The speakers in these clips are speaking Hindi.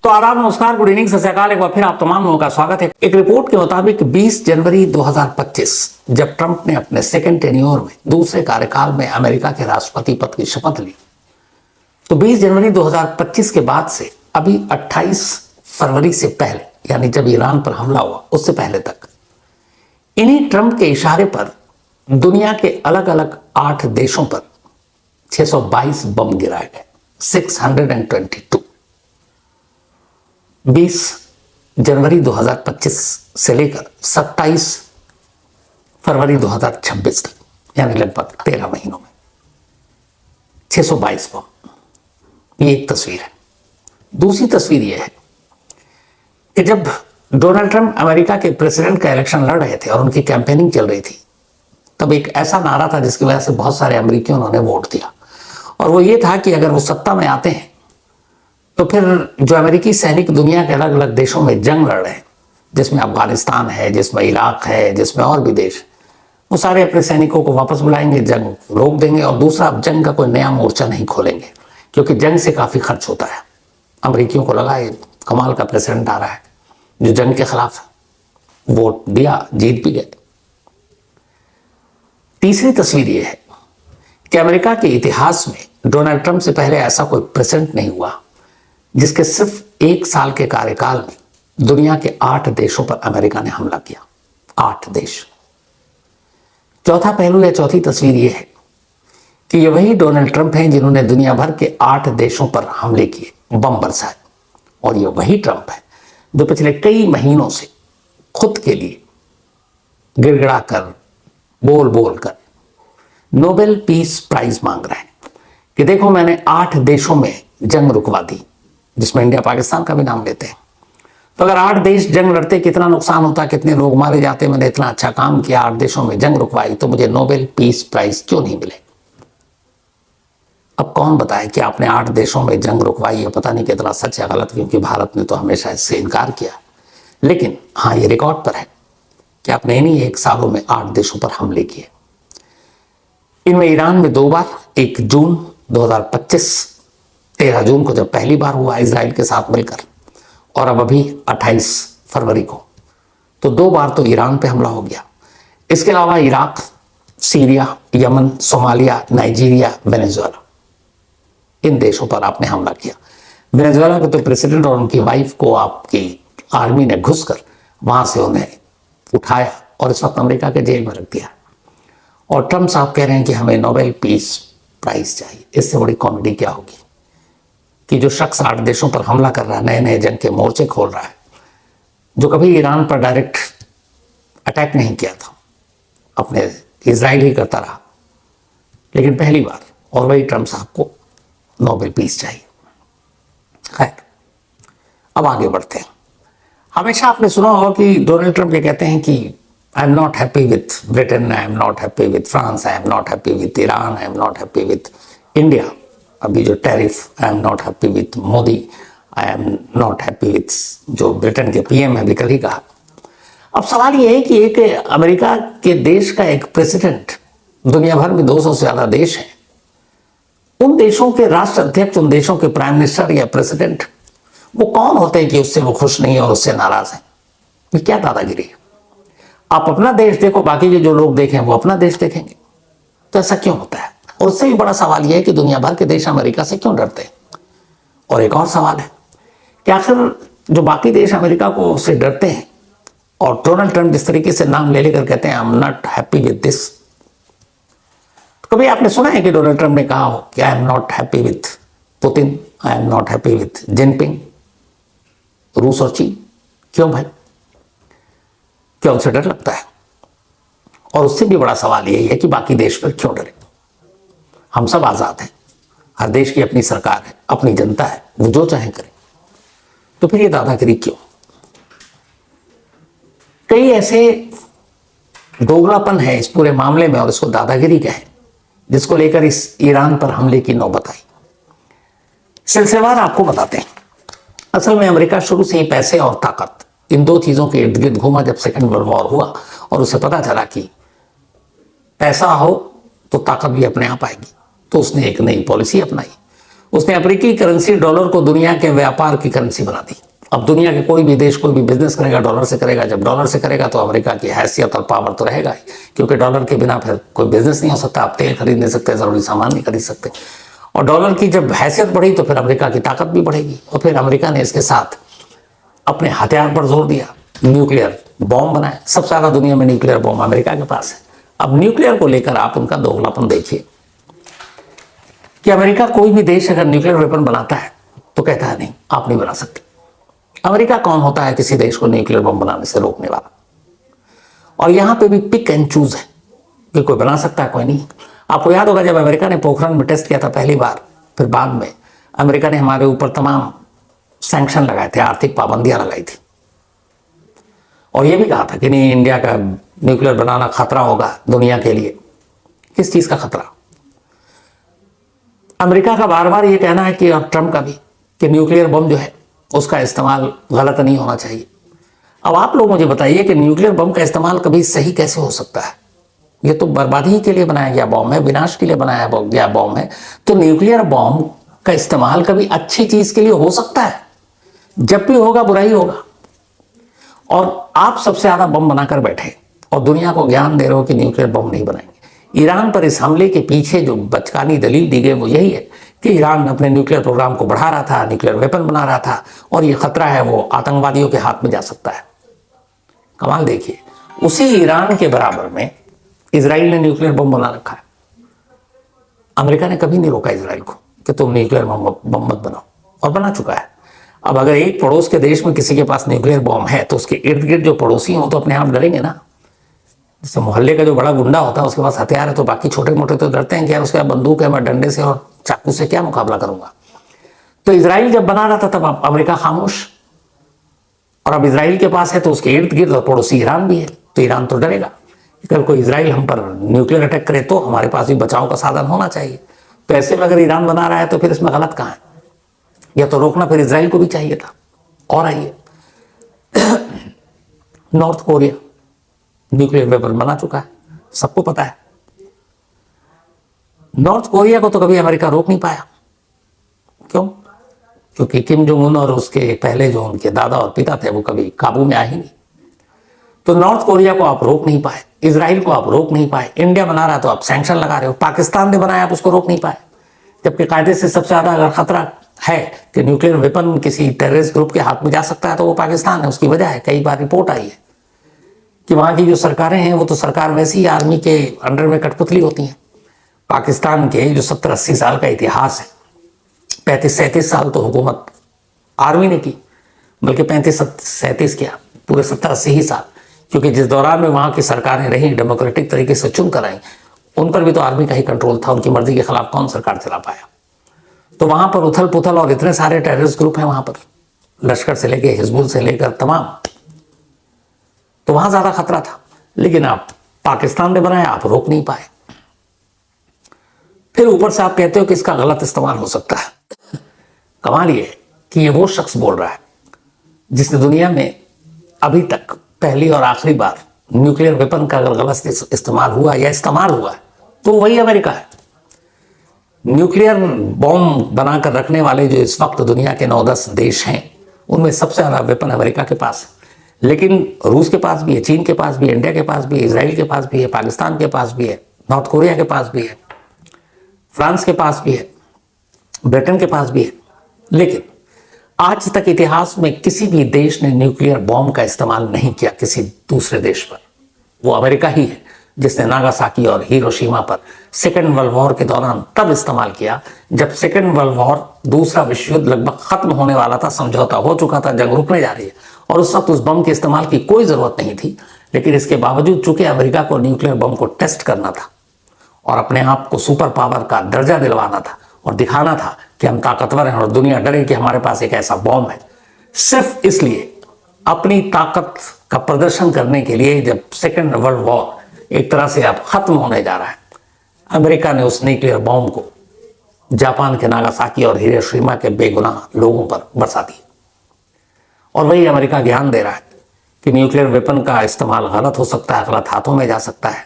तो आदाब, नमस्कार, गुड इवनिंग, सत श्री अकाल। एक बार फिर आप तमाम लोगों का स्वागत है। एक रिपोर्ट के मुताबिक 20 जनवरी 2025 जब ट्रंप ने अपने सेकंड टेन्योर में दूसरे कार्यकाल में अमेरिका के राष्ट्रपति पद की शपथ ली, तो 20 जनवरी 2025 के बाद से अभी 28 फरवरी से पहले, यानी जब ईरान पर हमला हुआ उससे पहले तक, इन्हीं ट्रंप के इशारे पर दुनिया के अलग अलग 8 देशों पर 622 बम गिराए गए। 622 20 जनवरी 2025 से लेकर 27 फरवरी 2026 तक, यानी लगभग 13 महीनों में 622 बम। ये एक तस्वीर है। दूसरी तस्वीर यह है कि जब डोनाल्ड ट्रंप अमेरिका के प्रेसिडेंट का इलेक्शन लड़ रहे थे और उनकी कैंपेनिंग चल रही थी, तब एक ऐसा नारा था जिसकी वजह से बहुत सारे अमेरिकियों ने वोट दिया, और वो ये था कि अगर वो सत्ता में आते हैं तो फिर जो अमेरिकी सैनिक दुनिया के अलग अलग देशों में जंग लड़ रहे हैं, जिसमें अफगानिस्तान है, जिसमें इराक है, जिसमें और भी देश, वो सारे अपने सैनिकों को वापस बुलाएंगे, जंग रोक देंगे, और दूसरा जंग का कोई नया मोर्चा नहीं खोलेंगे, क्योंकि जंग से काफी खर्च होता है। अमेरिकियों को लगा ये कमाल का प्रेसिडेंट आ रहा है जो जंग के खिलाफ है। वोट दिया, जीत भी गए। तीसरी तस्वीर यह है कि अमेरिका के इतिहास में डोनाल्ड ट्रंप से पहले ऐसा कोई प्रेसिडेंट नहीं हुआ जिसके सिर्फ 1 साल के कार्यकाल में दुनिया के 8 देशों पर अमेरिका ने हमला किया। 8 देश। चौथा पहलू या चौथी तस्वीर यह है कि ये वही डोनाल्ड ट्रंप हैं जिन्होंने दुनिया भर के 8 देशों पर हमले किए, बम बरसाए, और ये वही ट्रंप है जो पिछले कई महीनों से खुद के लिए गिड़गिड़ा कर, बोल बोल कर नोबेल पीस प्राइज मांग रहे हैं कि देखो मैंने 8 देशों में जंग रुकवा दी, जिसमें इंडिया पाकिस्तान का भी नाम लेते हैं। तो अगर 8 देश जंग लड़ते कितना नुकसान होता, कितने लोग मारे जाते, मैंने इतना अच्छा काम किया, 8 देशों में जंग रुकवाई, तो मुझे नोबेल पीस प्राइज क्यों नहीं मिले? अब कौन बताए कि आपने 8 देशों में जंग रुकवाई है? पता नहीं कितना सच है गलत, क्योंकि भारत ने तो हमेशा इससे इनकार किया। लेकिन हाँ, ये रिकॉर्ड पर है कि आपने इन्हीं 1 सालों में 8 देशों पर हमले किए। इनमें ईरान में 2 बार, 1 जून 2025, 13 जून को जब पहली बार हुआ इजराइल के साथ मिलकर, और अब अभी 28 फरवरी को, तो 2 बार तो ईरान पे हमला हो गया। इसके अलावा Iraq, Syria, Yemen, Somalia, Nigeria, Venezuela, इन देशों पर आपने हमला किया। वेनेजुएला के तो प्रेसिडेंट और उनकी वाइफ को आपकी आर्मी ने घुसकर वहां से उन्हें उठाया और इस वक्त अमेरिका के जेल में रख दिया। और ट्रंप साहब कह रहे हैं कि हमें नोबेल पीस प्राइज चाहिए। इससे बड़ी कॉमेडी क्या होगी कि जो शख्स 8 देशों पर हमला कर रहा है, नए नए जंग के मोर्चे खोल रहा है, जो कभी ईरान पर डायरेक्ट अटैक नहीं किया था, अपने इजराइल ही करता रहा, लेकिन पहली बार, और वही ट्रंप साहब को नोबेल पीस चाहिए। खैर, अब आगे बढ़ते हैं। हमेशा आपने सुना होगा कि डोनाल्ड ट्रंप ये कहते हैं कि I am not happy with Britain, I am not happy with France, I am not happy with Iran, I am not happy with India. अभी जो tariff, I am not happy with Modi, I am not happy with जो ब्रिटेन के पीएम है, अभी कल ही कहा। अब सवाल यह है कि एक अमेरिका के देश का एक प्रेसिडेंट, दुनिया भर में 200 से ज्यादा देश हैं, उन देशों के राष्ट्र अध्यक्ष, उन देशों के प्राइम मिनिस्टर या प्रेसिडेंट, वो कौन होते हैं कि उससे वो खुश नहीं है और उससे नाराज है? ये क्या दादागिरी है? आप अपना देश देखो, बाकी के जो लोग देखें वो अपना देश देखेंगे। तो ऐसा क्यों होता है? और उससे भी बड़ा सवाल यह है कि दुनिया भर के देश अमेरिका से क्यों डरते हैं? और एक और सवाल है कि आखिर जो बाकी देश अमेरिका को से डरते हैं, और डोनाल्ड ट्रंप जिस तरीके से नाम ले लेकर कहते हैं I am not happy with this, कभी आपने सुना है कि डोनाल्ड ट्रंप ने कहा हो कि I am not happy with Putin, I am not happy with Jinping, रूस और चीन? क्यों भाई? क्या उनसे डर लगता है? और उससे भी बड़ा सवाल यही है कि बाकी देश पर क्यों डरे? हम सब आजाद हैं, हर देश की अपनी सरकार है, अपनी जनता है, वो जो चाहे करे, तो फिर ये दादागिरी क्यों? कई ऐसे दोगलापन है इस पूरे मामले में, और इसको दादागिरी कहें, जिसको लेकर इस ईरान पर हमले की नौबत आई। सिलसिलेवार आपको बताते हैं। असल में अमेरिका शुरू से ही पैसे और ताकत, इन 2 चीजों के इर्द गिर्द घूमा। जब सेकंड वर्ल्ड वॉर हुआ और उसे पता चला कि पैसा हो तो ताकत भी अपने आप आएगी, तो उसने एक नई पॉलिसी अपनाई। उसने अमेरिकी करेंसी डॉलर को दुनिया के व्यापार की करेंसी बना दी। अब दुनिया के कोई भी देश कोई भी बिजनेस करेगा डॉलर से करेगा। जब डॉलर से करेगा तो अमेरिका की हैसियत और पावर तो रहेगा ही, क्योंकि डॉलर के बिना फिर कोई बिजनेस नहीं हो सकता। आप तेल खरीद नहीं सकते, जरूरी सामान नहीं खरीद सकते। और डॉलर की जब हैसियत बढ़ी तो फिर अमेरिका की ताकत भी बढ़ेगी। और फिर अमेरिका ने इसके साथ अपने हथियार पर जोर दिया, न्यूक्लियर बॉम्ब बनाए। सबसे ज्यादा दुनिया में न्यूक्लियर बॉम्ब अमेरिका के पास है। अब न्यूक्लियर को लेकर आप उनका दोगलापन देखिए कि अमेरिका कोई भी देश अगर न्यूक्लियर वेपन बनाता है तो कहता है नहीं, आप नहीं बना सकते। अमेरिका कौन होता है किसी देश को न्यूक्लियर बम बनाने से रोकने वाला? और यहां पे भी पिक एंड चूज है कि कोई बना सकता है कोई नहीं। आपको याद होगा जब अमेरिका ने पोखरण में टेस्ट किया था पहली बार, फिर बाद में अमेरिका ने हमारे ऊपर तमाम सैंक्शन लगाए थे, आर्थिक पाबंदियां लगाई थी, और यह भी कहा था कि नहीं, इंडिया का न्यूक्लियर बनाना खतरा होगा दुनिया के लिए। किस चीज का खतरा? अमेरिका का बार बार यह कहना है कि, और ट्रंप का भी, कि न्यूक्लियर बम जो है उसका इस्तेमाल गलत नहीं होना चाहिए। अब आप लोग मुझे बताइए कि न्यूक्लियर बम का इस्तेमाल कभी सही कैसे हो सकता है? ये तो बर्बादी के लिए बनाया गया बॉम्ब है, विनाश के लिए बनाया गया बॉम्ब है। तो न्यूक्लियर बॉम्ब का इस्तेमाल कभी अच्छी चीज के लिए हो सकता है? जब भी होगा बुराई होगा। और आप सबसे ज्यादा बम बनाकर बैठे और दुनिया को ज्ञान दे रहे हो कि न्यूक्लियर बम नहीं बनाएंगे। ईरान पर इस हमले के पीछे जो बचकानी दलील दी गई वो यही है कि ईरान अपने न्यूक्लियर प्रोग्राम को बढ़ा रहा था, न्यूक्लियर वेपन बना रहा था, और ये खतरा है वो आतंकवादियों के हाथ में जा सकता है। कमाल देखिए, उसी ईरान के बराबर में इजराइल ने न्यूक्लियर बम बना रखा है। अमेरिका ने कभी नहीं रोका इजराइल को कि तुम न्यूक्लियर बम मत बनाओ, और बना चुका है। अब अगर एक पड़ोस के देश में किसी के पास न्यूक्लियर बम है तो उसके इर्द गिर्द जो पड़ोसी हो तो अपने आप डरेंगे ना। जैसे मोहल्ले का जो बड़ा गुंडा होता है उसके पास हथियार है तो बाकी छोटे मोटे तो डरते हैं कि यार उसके पास बंदूक है, मैं डंडे से और चाकू से क्या मुकाबला करूंगा। तो इजराइल जब बना रहा था तब अमेरिका खामोश, और अब इजराइल के पास है तो उसके इर्द गिर्द पड़ोसी ईरान भी है, तो ईरान तो डरेगा। कल कोई इजराइल हम पर न्यूक्लियर अटैक करे तो हमारे पास भी बचाव का साधन होना चाहिए। तो ऐसे में अगर ईरान बना रहा है तो फिर इसमें गलत कहां है? या तो रोकना फिर इजराइल को भी चाहिए था। और आइए, नॉर्थ कोरिया न्यूक्लियर वेपन बना चुका है, सबको पता है। नॉर्थ कोरिया को तो कभी अमेरिका रोक नहीं पाया। क्यों? क्योंकि किम जोंग उन और उसके पहले जो उनके दादा और पिता थे वो कभी काबू में आए ही नहीं। तो नॉर्थ कोरिया को आप रोक नहीं पाए, इजराइल को आप रोक नहीं पाए। इंडिया बना रहा तो आप सैंक्शन लगा रहे हो, पाकिस्तान ने बनाया आप उसको रोक नहीं पाए। जबकि कायदे से सबसे ज्यादा अगर खतरा है कि न्यूक्लियर वेपन किसी टेररिस्ट ग्रुप के हाथ में जा सकता है तो वो पाकिस्तान है। उसकी वजह है, कई बार रिपोर्ट आई है कि वहां की जो सरकारें हैं वो तो सरकार वैसी ही आर्मी के अंडर में कठपुतली होती हैं। पाकिस्तान के जो 70-80 साल का इतिहास है, 35-37 साल तो हुकूमत आर्मी ने की, बल्कि 35-37 क्या, पूरे 70-80 ही साल, क्योंकि जिस दौरान में वहां की सरकारें रही डेमोक्रेटिक तरीके से चुन कर आई, उन पर भी तो आर्मी का ही कंट्रोल था। उनकी मर्जी के खिलाफ कौन सरकार चला पाया? तो वहां पर उथल पुथल और इतने सारे टेररिस्ट ग्रुप हैं वहां पर, लश्कर से लेकर हिजबुल से लेकर तमाम, तो वहां ज्यादा खतरा था। लेकिन आप पाकिस्तान ने बनाया, आप रोक नहीं पाए। फिर ऊपर से आप कहते हो कि इसका गलत इस्तेमाल हो सकता है। कमाल ये कि ये वो शख्स बोल रहा है जिसने दुनिया में अभी तक पहली और आखिरी बार न्यूक्लियर वेपन का अगर गलत इस्तेमाल हुआ या इस्तेमाल हुआ तो वही अमेरिका है। न्यूक्लियर बॉम्ब बनाकर रखने वाले जो इस वक्त दुनिया के 9-10 देश हैं उनमें सबसे ज्यादा वेपन अमेरिका के पास है। लेकिन रूस के पास भी है, चीन के पास भी है, इंडिया के पास भी है, इसराइल के पास भी है, पाकिस्तान के पास भी है, नॉर्थ कोरिया के पास भी है, फ्रांस के पास भी है, ब्रिटेन के पास भी है। लेकिन आज तक इतिहास में किसी भी देश ने न्यूक्लियर बॉम्ब का इस्तेमाल नहीं किया किसी दूसरे देश पर। वो अमेरिका ही है जिसने नागासाकी और हिरोशिमा पर सेकेंड वर्ल्ड वॉर के दौरान तब इस्तेमाल किया जब सेकेंड वर्ल्ड वॉर, दूसरा विश्व युद्ध लगभग खत्म होने वाला था, समझौता हो चुका था, जंग रुकने जा रही है, और उस वक्त उस बम के इस्तेमाल की कोई जरूरत नहीं थी। लेकिन इसके बावजूद चूंकि अमेरिका को न्यूक्लियर बम को टेस्ट करना था और अपने आप को सुपर पावर का दर्जा दिलवाना था और दिखाना था कि हम ताकतवर हैं और दुनिया डरे कि हमारे पास एक ऐसा बॉम्ब है, सिर्फ इसलिए अपनी ताकत का प्रदर्शन करने के लिए, जब सेकेंड वर्ल्ड वॉर एक तरह से अब खत्म होने जा रहा है, अमेरिका ने उस न्यूक्लियर बॉम्ब को जापान के नागासाकी और हिरोशिमा के बेगुनाह लोगों पर बरसा दिया। और वही अमेरिका ज्ञान दे रहा है कि न्यूक्लियर वेपन का इस्तेमाल गलत हो सकता है, गलत हाथों में जा सकता है।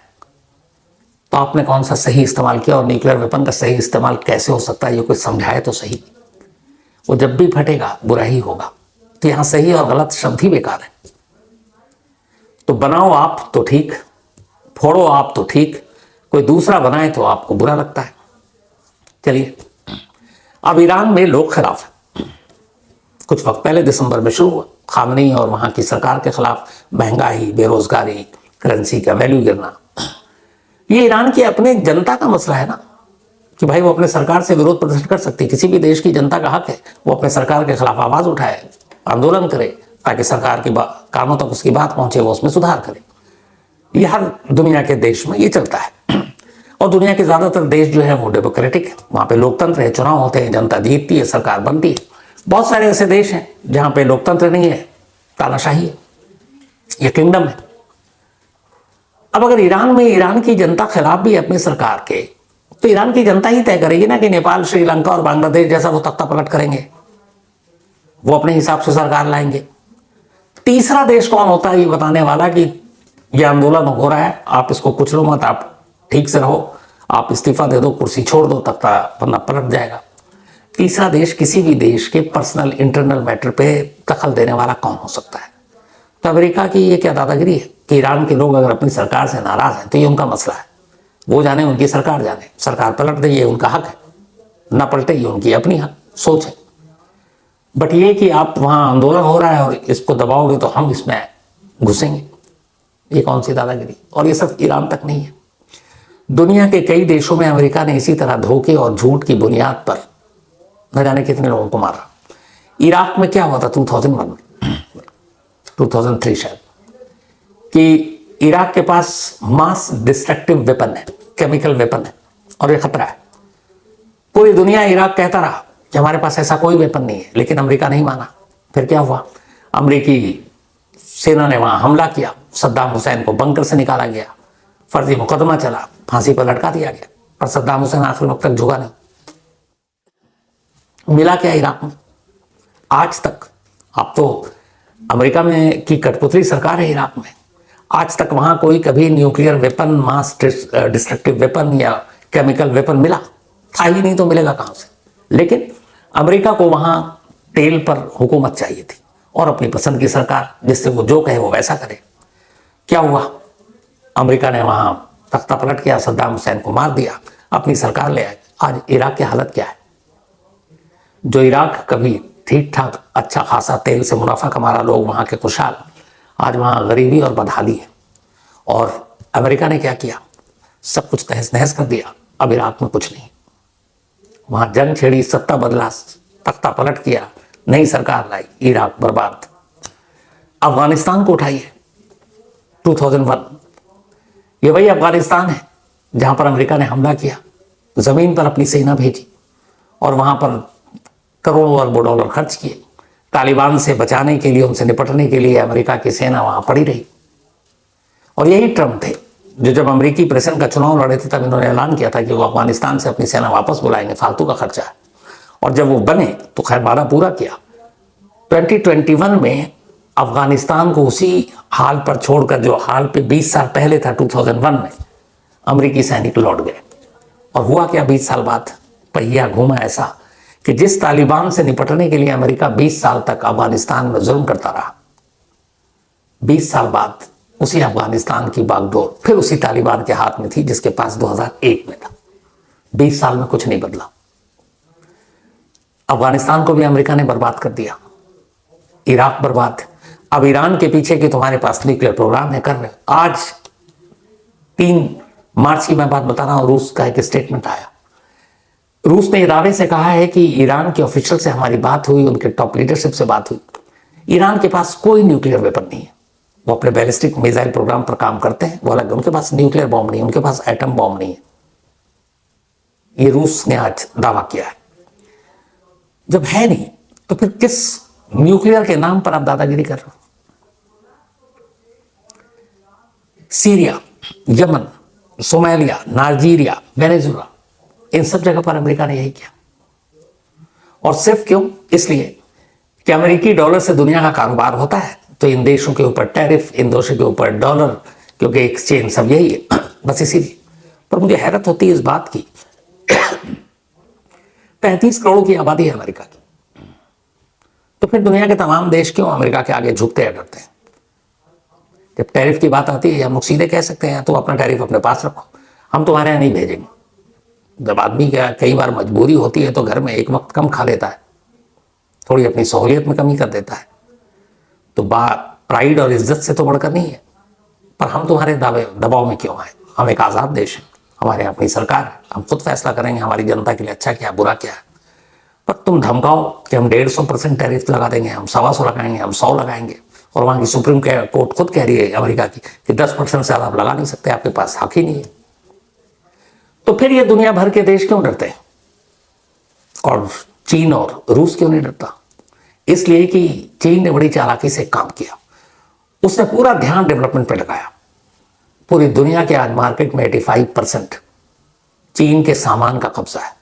तो आपने कौन सा सही इस्तेमाल किया और न्यूक्लियर वेपन का सही इस्तेमाल कैसे हो सकता है ये कोई समझाए तो सही। वो जब भी फटेगा बुरा ही होगा। तो यहां सही और गलत शब्द ही बेकार है। तो बनाओ आप तो ठीक, फोड़ो आप तो ठीक, कोई दूसरा बनाए तो आपको बुरा लगता है। चलिए, अब ईरान में लोग खिलाफ है। कुछ वक्त पहले दिसंबर में शुरू हुआ, खामनेई और वहां की सरकार के खिलाफ महंगाई, बेरोजगारी, करेंसी का वैल्यू गिरना। ये ईरान की अपने जनता का मसला है ना, कि भाई वो अपने सरकार से विरोध प्रदर्शन कर सकती है। किसी भी देश की जनता का हक है वो अपने सरकार के खिलाफ आवाज उठाए, आंदोलन करे, ताकि सरकार की कानों तक उसकी बात पहुंचे, वो उसमें सुधार करे। ये हर दुनिया के देश में ये चलता है। और दुनिया के ज्यादातर देश जो है वो डेमोक्रेटिक है, वहां पे लोकतंत्र है, चुनाव होते हैं, जनता जीतती है, सरकार बनती है। बहुत सारे ऐसे देश हैं जहां पे लोकतंत्र नहीं है, तानाशाही है, ये किंगडम है। अब अगर ईरान में ईरान की जनता खिलाफ भी है अपनी सरकार के, तो ईरान की जनता ही तय करेगी ना कि नेपाल, श्रीलंका और बांग्लादेश जैसा वो तख्ता पलट करेंगे, वो अपने हिसाब से सरकार लाएंगे। तीसरा देश कौन होता है ये बताने वाला कि ये आंदोलन हो रहा है, आप इसको कुचलो मत, आप ठीक से रहो, आप इस्तीफा दे दो, कुर्सी छोड़ दो, तख्ता वरना पलट जाएगा। तीसरा देश किसी भी देश के पर्सनल इंटरनल मैटर पे दखल देने वाला कौन हो सकता है? तो अमेरिका की ये क्या दादागिरी है कि ईरान के लोग अगर अपनी सरकार से नाराज हैं तो ये उनका मसला है, वो जाने, उनकी सरकार जाने, सरकार पलट दे ये उनका हक है, ना पलटे ये उनकी अपनी हक सोच है। बट ये कि आप वहां आंदोलन हो रहा है और इसको दबाओगे तो हम इसमें घुसेंगे, ये कौन सी दादागिरी? और ये सब ईरान तक नहीं है, दुनिया के कई देशों में अमेरिका ने इसी तरह धोखे और झूठ की बुनियाद पर न जाने कितने लोगों को मारा। इराक में क्या हुआ था 2001 2003 शायद, कि इराक के पास मास डिस्ट्रक्टिव वेपन है, केमिकल वेपन है, और ये खतरा है। पूरी दुनिया इराक कहता रहा कि हमारे पास ऐसा कोई वेपन नहीं है, लेकिन अमेरिका नहीं माना। फिर क्या हुआ? अमेरिकी सेना ने वहां हमला किया, सद्दाम हुसैन को बंकर से निकाला गया, फर्जी मुकदमा चला, फांसी पर लटका दिया गया, पर सद्दाम हुसैन आखिर वक्त तक झुका नहीं। मिला क्या इराक में आज तक? अब तो अमेरिका में की कठपुतली सरकार है इराक में, आज तक वहां कोई कभी न्यूक्लियर वेपन, मास डिस्ट्रक्टिव वेपन या केमिकल वेपन मिला था ही नहीं, तो मिलेगा कहां से? लेकिन अमेरिका को वहां तेल पर हुकूमत चाहिए थी और अपनी पसंद की सरकार, जिससे वो जो कहे वो वैसा करे। क्या हुआ? अमेरिका ने वहां तख्ता पलट किया, सद्दाम हुसैन को मार दिया, अपनी सरकार ले आए। आज इराक की हालत क्या है? जो इराक कभी ठीक ठाक अच्छा खासा तेल से मुनाफा कमा रहा, लोग वहां के खुशहाल, आज वहां गरीबी और बदहाली है। और अमेरिका ने क्या किया? सब कुछ तहस नहस कर दिया। अब इराक में कुछ नहीं, वहां जंग छेड़ी, सत्ता बदला, तख्ता पलट किया, नई सरकार लाई, इराक बर्बाद। अफगानिस्तान को उठाइए, 2001, ये वही अफगानिस्तान है जहां पर अमेरिका ने हमला किया, जमीन पर अपनी सेना भेजी और वहां पर करोड़ों अरबों डॉलर खर्च किए। तालिबान से बचाने के लिए, उनसे निपटने के लिए अमेरिका की सेना वहां पड़ी रही। और यही ट्रम्प थे जो जब अमेरिकी प्रेसिडेंट का चुनाव लड़े थे तब इन्होंने ऐलान किया था कि वो अफगानिस्तान से अपनी सेना वापस बुलाएंगे, फालतू का खर्चा है। और जब वो बने तो खैर वादा पूरा किया। 2021 में अफगानिस्तान को उसी हाल पर छोड़कर, जो हाल पे 20 साल पहले था 2001 में, अमेरिकी सैनिक लौट गए। और हुआ क्या 20 साल बाद? पहिया घूमा ऐसा कि जिस तालिबान से निपटने के लिए अमेरिका 20 साल तक अफगानिस्तान में जुल्म करता रहा, 20 साल बाद उसी अफगानिस्तान की बागडोर फिर उसी तालिबान के हाथ में थी जिसके पास 2001 में था। 20 साल में कुछ नहीं बदला। अफगानिस्तान को भी अमेरिका ने बर्बाद कर दिया, इराक बर्बाद। अब ईरान के पीछे कि तुम्हारे पास न्यूक्लियर प्रोग्राम है, कर रहे। आज 3 मार्च की मैं बात बता रहा हूं, रूस का एक स्टेटमेंट आया। रूस ने दावे से कहा है कि ईरान के ऑफिशियल से हमारी बात हुई, उनके टॉप लीडरशिप से बात हुई, ईरान के पास कोई न्यूक्लियर वेपन नहीं है। वो अपने बैलिस्टिक मिसाइल प्रोग्राम पर काम करते हैं, वो अलग, उनके पास न्यूक्लियर बॉम्ब नहीं है, उनके पास एटम बॉम्ब नहीं है। ये रूस ने आज दावा किया है। जब है नहीं तो फिर किस न्यूक्लियर के नाम पर आप दादागिरी कर रहे हो? Syria, Yemen, Somalia, Nigeria, Venezuela, इन सब जगह पर अमेरिका ने यही किया। और सिर्फ क्यों? इसलिए कि अमेरिकी डॉलर से दुनिया का कारोबार होता है, तो इन देशों के ऊपर टैरिफ, इन देशों के ऊपर डॉलर, क्योंकि एक्सचेंज सब यही है, बस इसीलिए। पर मुझे हैरत होती है इस बात की, 35 करोड़ की आबादी है अमेरिका की, तो फिर दुनिया के तमाम देश क्यों अमेरिका के आगे झुकते हैं, डरते हैं? जब टैरिफ की बात आती है हम लोग सीधे कह सकते हैं तो अपना टैरिफ अपने पास रखो, हम तुम्हारे यहाँ नहीं भेजेंगे। जब आदमी का कई बार मजबूरी होती है तो घर में एक वक्त कम खा लेता है, थोड़ी अपनी सहूलियत में कमी कर देता है, तो बात प्राइड और इज्जत से तो बढ़कर नहीं है। पर हम तुम्हारे दबाव में क्यों आए? हम एक आज़ाद देश है, हमारे अपनी सरकार है, हम खुद फैसला करेंगे हमारी जनता के लिए अच्छा क्या बुरा क्या है। पर तुम धमकाओ कि हम 150% टैरिफ लगा देंगे, हम 125 लगाएंगे, हम 100 लगाएंगे, और वहां की सुप्रीम कोर्ट खुद कह रही है अमेरिका की कि 10% से ज्यादा आप लगा नहीं सकते, आपके पास हक ही नहीं है। तो फिर ये दुनिया भर के देश क्यों डरते हैं? और चीन और रूस क्यों नहीं डरता? इसलिए कि चीन ने बड़ी चालाकी से काम किया, उसने पूरा ध्यान डेवलपमेंट पे लगाया। पूरी दुनिया के आज मार्केट में 85% चीन के सामान का कब्जा है।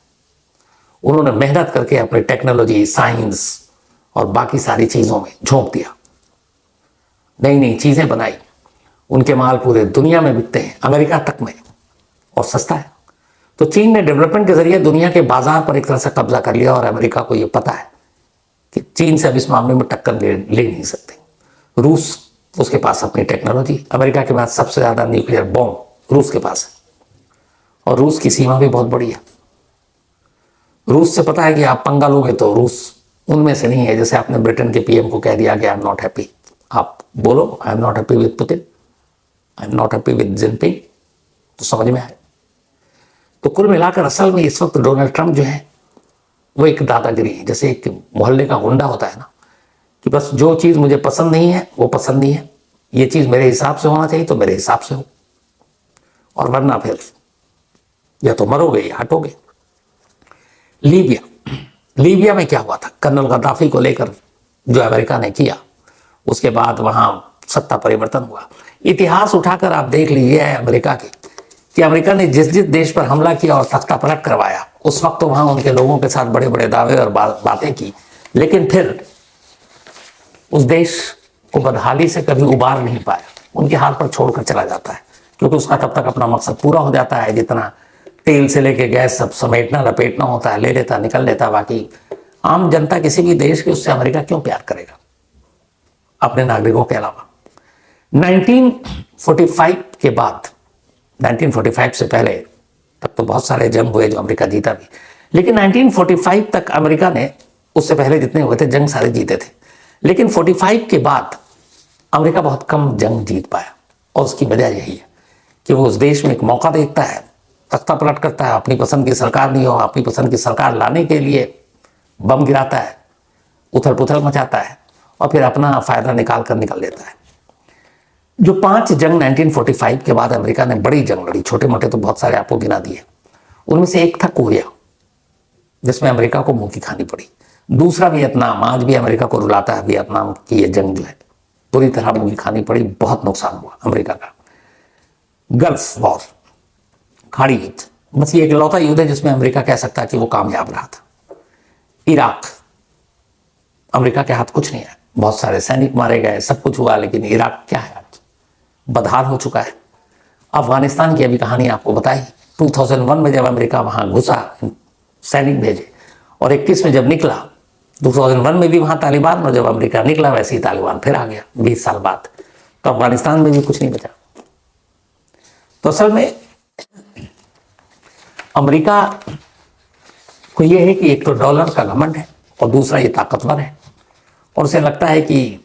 उन्होंने मेहनत करके अपनी टेक्नोलॉजी, साइंस और बाकी सारी चीजों में झोंक दिया, नई नई चीजें बनाई। उनके माल पूरे दुनिया में बिकते हैं, अमेरिका तक में, और सस्ता है। तो चीन ने डेवलपमेंट के जरिए दुनिया के बाजार पर एक तरह से कब्जा कर लिया, और अमेरिका को यह पता है कि चीन से अब इस मामले में टक्कर ले नहीं सकते। रूस, उसके पास अपनी टेक्नोलॉजी, अमेरिका के बाद सबसे ज्यादा न्यूक्लियर बॉम्ब रूस के पास है, और रूस की सीमा भी बहुत बड़ी है। रूस से पता है कि आप पंगा लोगे तो रूस उनमें से नहीं है, जैसे आपने ब्रिटेन के पीएम को कह दिया कि आई एम नॉट हैप्पी, आप बोलो I am not happy with Putin, I am not happy with Jinping, तो समझ में आए। तो कुल मिलाकर असल में इस वक्त डोनाल्ड ट्रंप जो है वो एक दादागिरी है, जैसे एक मोहल्ले का गुंडा होता है ना, कि बस जो चीज मुझे पसंद नहीं है वो पसंद नहीं है, ये चीज मेरे हिसाब से होना चाहिए तो मेरे हिसाब से हो, और वरना फिर या तो मरोगे या हटोगे। लीबिया में क्या हुआ था? कर्नल गद्दाफी को लेकर जो अमेरिका ने किया, उसके बाद वहां सत्ता परिवर्तन हुआ। इतिहास उठाकर आप देख लीजिए अमेरिका की, कि अमेरिका ने जिस जिस देश पर हमला किया और तख्ता पलट करवाया, उस वक्त तो वहां उनके लोगों के साथ बड़े बड़े दावे और बातें की, लेकिन फिर उस देश को बदहाली से कभी उबार नहीं पाया, उनके हाथ पर छोड़कर चला जाता है, क्योंकि उसका तब तक अपना मकसद पूरा हो जाता है, जितना तेल से लेके गैस सब समेटना लपेटना होता है, ले लेता निकल लेता। बाकी आम जनता किसी भी देश की, उससे अमेरिका क्यों प्यार करेगा अपने नागरिकों के अलावा? 1945 के बाद, 1945 से पहले तक तो बहुत सारे जंग हुए जो अमेरिका जीता भी, लेकिन 1945 तक अमेरिका ने, उससे पहले जितने हुए थे जंग सारे जीते थे, लेकिन 45 के बाद अमेरिका बहुत कम जंग जीत पाया। और उसकी वजह यही है कि वो उस देश में एक मौका देखता है, तख्ता पलट करता है, अपनी पसंद की सरकार नहीं हो, अपनी पसंद की सरकार लाने के लिए बम गिराता है, उथल पुथल मचाता है, और फिर अपना फायदा निकाल कर निकल लेता है। जो 5 जंग 1945 के बाद अमेरिका ने बड़ी जंग लड़ी, छोटे मोटे तो बहुत सारे आपको गिना दिए, उनमें से एक था कोरिया, जिसमें अमेरिका को मुंह की खानी पड़ी। दूसरा वियतनाम, आज भी अमेरिका को रुलाता है वियतनाम की ये जंग जो है, पूरी तरह मुंह की खानी पड़ी, बहुत नुकसान हुआ अमेरिका का। गल्फ वॉर, खाड़ी युद्ध, बस ये इकलौता युद्ध है जिसमें अमेरिका कह सकता है कि वो कामयाब रहा था। इराक, अमेरिका के हाथ कुछ नहीं है, बहुत सारे सैनिक मारे गए, सब कुछ हुआ, लेकिन इराक क्या है आज, बदहाल हो चुका है। अफगानिस्तान की अभी कहानी आपको बताई, 2001 में जब अमेरिका वहां घुसा, सैनिक भेजे, और 21 में जब निकला, 2001 में भी वहां तालिबान, और जब अमेरिका निकला वैसे ही तालिबान फिर आ गया 20 साल बाद। तो अफगानिस्तान में भी कुछ नहीं बचा। तो असल में अमेरिका को यह है कि एक तो डॉलर का घमंड है, और दूसरा ये ताकतवर है, और उसे लगता है कि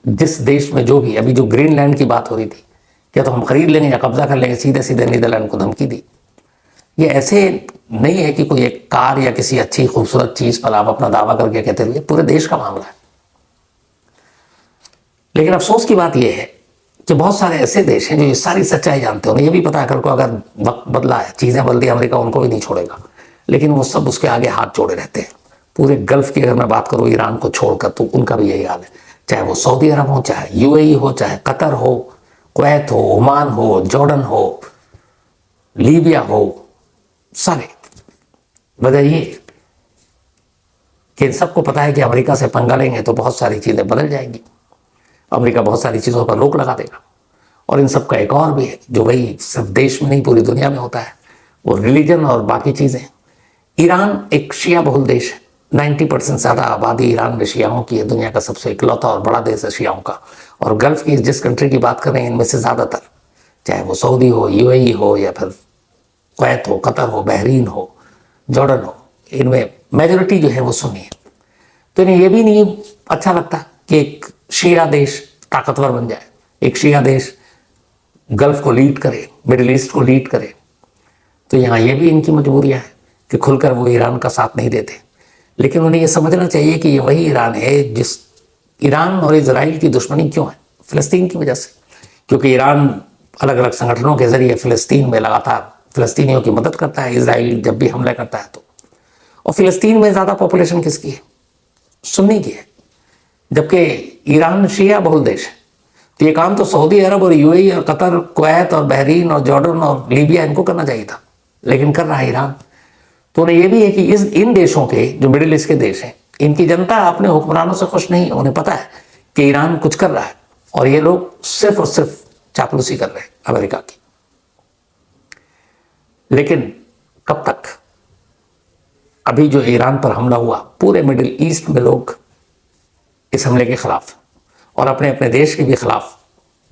जिस देश में जो भी, अभी जो ग्रीनलैंड की बात हो रही थी, क्या तो हम खरीद लेंगे या कब्जा कर लेंगे, सीधे सीधे नीदरलैंड को धमकी दी। ये ऐसे नहीं है कि कोई एक कार या किसी अच्छी खूबसूरत चीज पर आप अपना दावा करके कहते रहिए, पूरे देश का मामला है। लेकिन अफसोस की बात यह है कि बहुत सारे ऐसे देश हैं जो ये सारी सच्चाई जानते हो, ये भी पता कर को अगर वक्त बदला है, चीजें बदली, अमेरिका उनको भी नहीं छोड़ेगा, लेकिन वो सब उसके आगे हाथ जोड़े रहते हैं। पूरे गल्फ की अगर मैं बात करूं, ईरान को छोड़कर, तो उनका भी यही हाल है, चाहे वो सऊदी अरब हो, चाहे यूएई हो, चाहे कतर हो, कुवैत हो, ओमान हो, जॉर्डन हो, लीबिया हो, सारे। वजह ये कि इन सबको पता है कि अमेरिका से पंगा लेंगे तो बहुत सारी चीजें बदल जाएंगी, अमेरिका बहुत सारी चीजों पर रोक लगा देगा। और इन सब का एक और भी है जो वही सिर्फ देश में नहीं पूरी दुनिया में होता है, वो रिलीजन और बाकी चीज़ें। ईरान एक शिया बहुल देश है, 90% ज़्यादा आबादी ईरान में शियाओं की है, दुनिया का सबसे इकलौता और बड़ा देश है शियाओं का। और गल्फ की जिस कंट्री की बात कर रहे हैं इनमें से ज़्यादातर, चाहे वो सऊदी हो, यूएई हो, या फिर कुवैत हो, कतर हो, बहरीन हो, जॉर्डन हो, इनमें मेजोरिटी जो है वो सुन्नी है। तो इन्हें ये भी नहीं अच्छा लगता कि एक शिया देश ताकतवर बन जाए, एक शिया देश गल्फ को लीड करे, मिडिल ईस्ट को लीड करे। तो यहाँ ये भी इनकी मजबूरियाँ हैं कि खुलकर वो ईरान का साथ नहीं देते। लेकिन उन्हें ये समझना चाहिए कि ये वही ईरान है जिस ईरान और इजराइल की दुश्मनी क्यों है, फ़लस्तीन की वजह से। क्योंकि ईरान अलग अलग संगठनों के जरिए फ़लस्तीन में लगातार फ़लस्तीनियों की मदद करता है, इजराइल जब भी हमला करता है तो। और फ़लस्तीन में ज़्यादा पॉपुलेशन किसकी है? सुन्नी की है, जबकि ईरान शिया बहुल देश है। तो ये काम तो सऊदी अरब और यूएई और कतर, कुवैत और बहरीन और जॉर्डन और लीबिया इनको करना चाहिए था, लेकिन कर रहा है ईरान। तो उन्हें यह भी है कि इन देशों के जो मिडिल ईस्ट के देश हैं, इनकी जनता अपने हुक्मरानों से खुश नहीं है। उन्हें पता है कि ईरान कुछ कर रहा है और ये लोग सिर्फ और सिर्फ चापलूसी कर रहे हैं अमेरिका की। लेकिन कब तक? अभी जो ईरान पर हमला हुआ, पूरे मिडिल ईस्ट में लोग इस हमले के खिलाफ और अपने अपने देश के भी खिलाफ,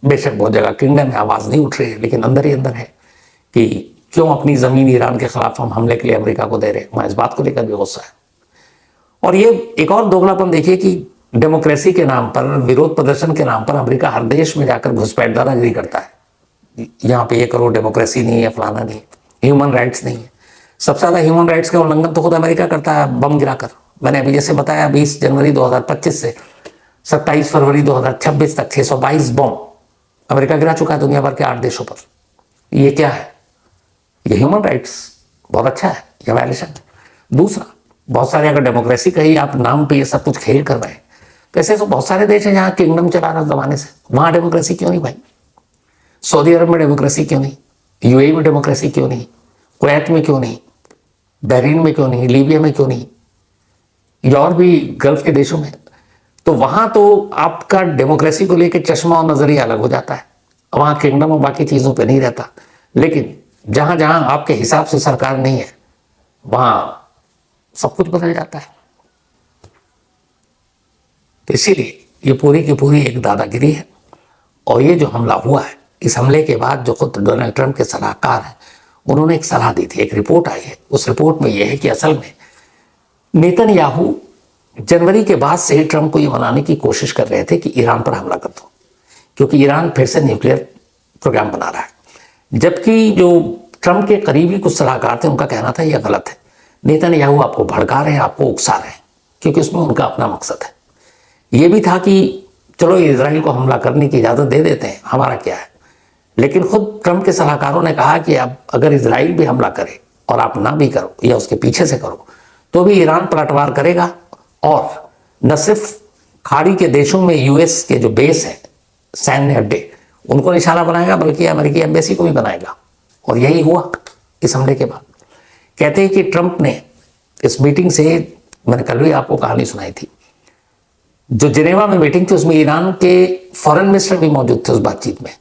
बेशक बहुत जगह किंगडम में आवाज़ नहीं उठ रही है, लेकिन अंदर ही अंदर है कि क्यों अपनी ज़मीन ईरान के खिलाफ हम हमले के लिए अमेरिका को दे रहे हैं। वहाँ इस बात को लेकर भी गुस्सा है। और ये एक और दोगलापन देखिए कि डेमोक्रेसी के नाम पर, विरोध प्रदर्शन के नाम पर अमेरिका हर देश में जाकर घुसपैठ दादागिरी करता है। यहाँ पे ये करो, डेमोक्रेसी नहीं है, फलाना नहीं है, ह्यूमन राइट्स नहीं है। सबसे ज़्यादा ह्यूमन राइट्स का उल्लंघन तो खुद अमेरिका करता है बम गिराकर। मैंने अभी जैसे बताया 20 जनवरी 2025 से 27 फरवरी 2026 तक 622 बम अमेरिका गिरा चुका है दुनिया भर के 8 देशों पर। ये क्या है? ये ह्यूमन राइट्स बहुत अच्छा है या वायलेशन है? दूसरा, बहुत सारे अगर डेमोक्रेसी का ही आप नाम पे ये सब कुछ खेल कर रहे हैं, तो ऐसे तो बहुत सारे देश हैं जहाँ किंगडम चला रहा जमाने से, वहाँ डेमोक्रेसी क्यों नहीं भाई? सऊदी अरब में डेमोक्रेसी क्यों नहीं? यूएई में डेमोक्रेसी क्यों नहीं? कुवैत में क्यों नहीं? बहरीन में क्यों नहीं? लीबिया में क्यों नहीं? और भी गल्फ के देशों में। तो वहाँ तो आपका डेमोक्रेसी को लेकर चश्मा और नजरिया अलग हो जाता है, वहाँ किंगडम और बाकी चीज़ों पे नहीं रहता। लेकिन जहाँ जहाँ आपके हिसाब से सरकार नहीं है, वहाँ सब कुछ बदल जाता है। तो इसीलिए ये पूरी की पूरी एक दादागिरी है। और ये जो हमला हुआ है, इस हमले के बाद जो खुद डोनाल्ड ट्रंप के सलाहकार हैं, उन्होंने एक सलाह दी थी, एक रिपोर्ट आई है। उस रिपोर्ट में यह है कि असल में नेतन्याहू जनवरी के बाद से ही ट्रंप को ये मनाने की कोशिश कर रहे थे कि ईरान पर हमला कर दो, क्योंकि ईरान फिर से न्यूक्लियर प्रोग्राम बना रहा है। जबकि जो ट्रंप के करीबी कुछ सलाहकार थे, उनका कहना था यह गलत है, नेतन्याहू आपको भड़का रहे हैं, आपको उकसा रहे हैं, क्योंकि उसमें उनका अपना मकसद है। ये भी था कि चलो इजराइल को हमला करने की इजाज़त दे देते हैं, हमारा क्या है। लेकिन खुद ट्रंप के सलाहकारों ने कहा कि अब अगर इजराइल भी हमला करे और आप ना भी करो या उसके पीछे से करो, तो भी ईरान पलटवार करेगा और न सिर्फ खाड़ी के देशों में यूएस के जो बेस है, सैन्य अड्डे, उनको निशाना बनाएगा, बल्कि अमेरिकी एम्बेसी को भी बनाएगा। और यही हुआ इस हमले के बाद। कहते हैं कि ट्रंप ने इस मीटिंग से, मैंने कल भी आपको कहानी सुनाई थी, जो जिनेवा में मीटिंग थी उसमें ईरान के फॉरेन मिनिस्टर भी मौजूद थे उस बातचीत में।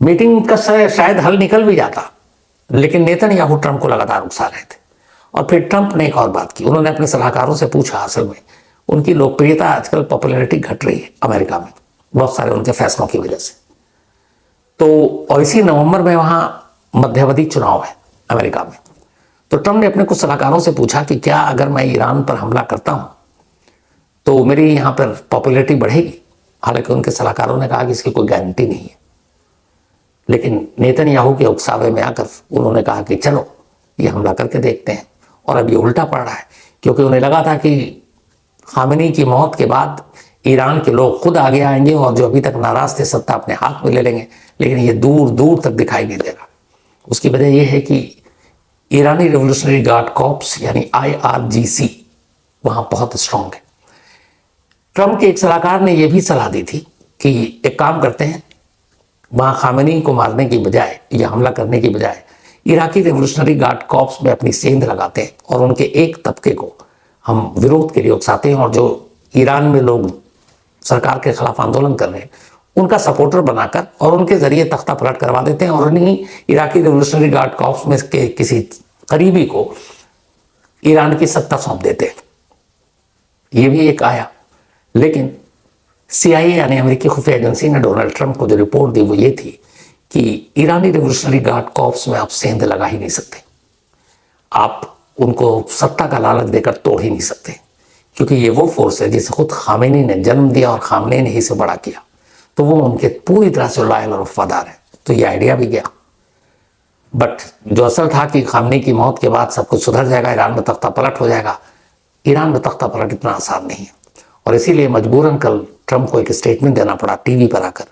मीटिंग का शायद हल निकल भी जाता, लेकिन नेतन्याहू ट्रंप को लगातार उकसा रहे थे। और फिर ट्रंप ने एक और बात की, उन्होंने अपने सलाहकारों से पूछा, असल में उनकी लोकप्रियता आजकल पॉपुलैरिटी घट रही है अमेरिका में, बहुत सारे उनके फैसलों की वजह से। तो और इसी नवंबर में वहाँ मध्यावधि चुनाव है अमेरिका में। तो ट्रंप ने अपने कुछ सलाहकारों से पूछा कि क्या अगर मैं ईरान पर हमला करता हूँ तो मेरी यहाँ पर पॉपुलैरिटी बढ़ेगी? हालांकि उनके सलाहकारों ने कहा कि इसकी कोई गारंटी नहीं है। लेकिन नेतन्याहू के उकसावे में आकर उन्होंने कहा कि चलो ये हमला करके देखते हैं। और अब ये उल्टा पड़ रहा है, क्योंकि उन्हें लगा था कि खामेनी की मौत के बाद ईरान के लोग खुद आगे आएंगे और जो अभी तक नाराज थे सत्ता अपने हाथ में ले लेंगे। लेकिन ये दूर दूर तक दिखाई नहीं देगा। उसकी वजह यह है कि ईरानी रिवोल्यूशनरी गार्ड कॉर्प्स यानी IRGC वहाँ बहुत स्ट्रांग है। ट्रंप के एक सलाहकार ने यह भी सलाह दी थी कि एक काम करते हैं, वहाँ खामेनी को मारने की बजाय या हमला करने की बजाय इराकी रिवोल्यूशनरी गार्ड कॉर्प्स में अपनी सेंध लगाते हैं और उनके एक तबके को हम विरोध के लिए उकसाते हैं, और जो ईरान में लोग सरकार के खिलाफ आंदोलन कर रहे हैं उनका सपोर्टर बनाकर और उनके जरिए तख्ता पलट करवा देते हैं और उन्हीं इराकी रेवोल्यूशनरी गार्ड कॉर्प्स में के किसी करीबी को ईरान की सत्ता सौंप देते हैं। ये भी एक आया। लेकिन CIA यानी अमेरिकी खुफिया एजेंसी ने डोनाल्ड ट्रंप को जो रिपोर्ट दी वो ये थी कि ईरानी रेवोल्यूशनरी गार्ड कॉर्प्स में आप सेंध लगा ही नहीं सकते, आप उनको सत्ता का लालच देकर तोड़ ही नहीं सकते, क्योंकि ये वो फोर्स है जिसे खुद खामेनी ने जन्म दिया और खामनेई ने ही से बड़ा किया, तो वो उनके पूरी तरह से लॉयल और वफादार है। तो ये आइडिया भी गया। बट जो असल था कि खामनेई की मौत के बाद सब कुछ सुधर जाएगा, ईरान में तख्ता पलट हो जाएगा, ईरान में तख्ता पलट इतना आसान नहीं है। और इसीलिए मजबूरन कल ट्रंप को एक स्टेटमेंट देना पड़ा टीवी पर आकर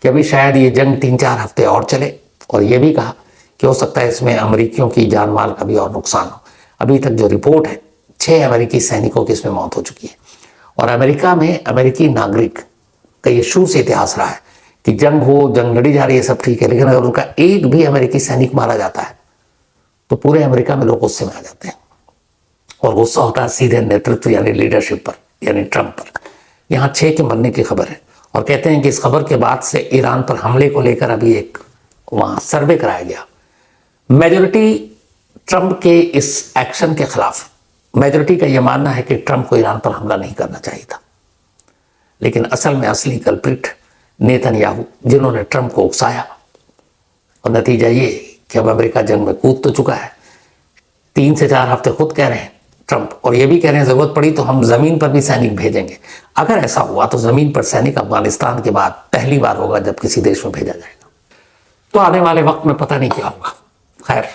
कि अभी शायद ये जंग 3-4 हफ्ते और चले, और ये भी कहा कि हो सकता है इसमें अमेरिकियों की जान माल का भी और नुकसान हो। अभी तक जो रिपोर्ट है 6 अमेरिकी सैनिकों की इसमें मौत हो चुकी है। और अमेरिका में अमेरिकी नागरिक का ये शुरू से इतिहास रहा है कि जंग हो, जंग लड़ी जा रही है, सब ठीक है, लेकिन अगर उनका एक भी अमेरिकी सैनिक मारा जाता है तो पूरे अमेरिका में लोग गुस्से में आ जाते हैं और गुस्सा होता है सीधे नेतृत्व यानी लीडरशिप पर, यानी ट्रंप पर। यहाँ 6 के मरने की खबर है और कहते हैं कि इस खबर के बाद से ईरान पर हमले को लेकर अभी एक वहां सर्वे कराया गया। मेजोरिटी ट्रंप के इस एक्शन के खिलाफ, मेजोरिटी का यह मानना है कि ट्रंप को ईरान पर हमला नहीं करना चाहिए था, लेकिन असल में असली कल्प्रिट नेतन्याहू, जिन्होंने ट्रंप को उकसाया। और नतीजा ये कि अब अमेरिका जंग में कूद तो चुका है। 3 से 4 हफ्ते खुद कह रहे हैं ट्रंप, और ये भी कह रहे हैं जरूरत पड़ी तो हम जमीन पर भी सैनिक भेजेंगे। अगर ऐसा हुआ तो जमीन पर सैनिक अफगानिस्तान के बाद पहली बार होगा जब किसी देश में भेजा जाएगा। तो आने वाले वक्त में पता नहीं क्या होगा। खैर,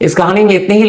इस कहानी में इतनी ही